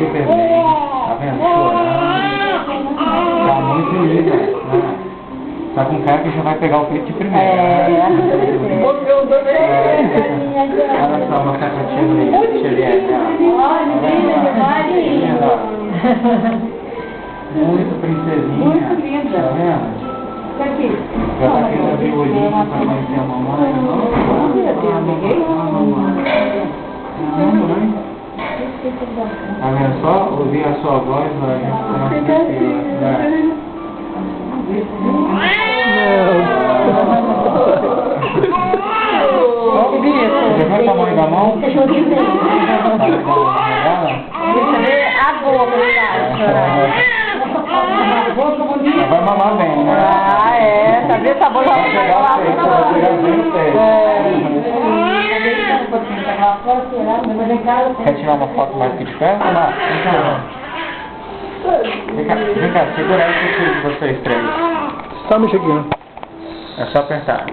super bem. Tá vendo? Chorando. Tá muito linda. Né? Tá com cara que já vai pegar o peito de primeira. Olha só, uma cacatinha Juliette. Muito princesinha. Muito linda. Tá vendo? Aqui. Já tá querendo abrir o olhinho pra conhecer a mamãe. Mamãe. Tá vendo só? Ouvir a sua voz, vai ficar mais tranquila. Né? Você viu o tamanho da mão? A boca, Vai mamar bem, né? Ah, é. Sabia o sabor da Quer tirar uma foto mais aqui de perto? Não. Vem cá, segura aí que eu tiro de vocês três. Só mexer aqui, né? É só apertar.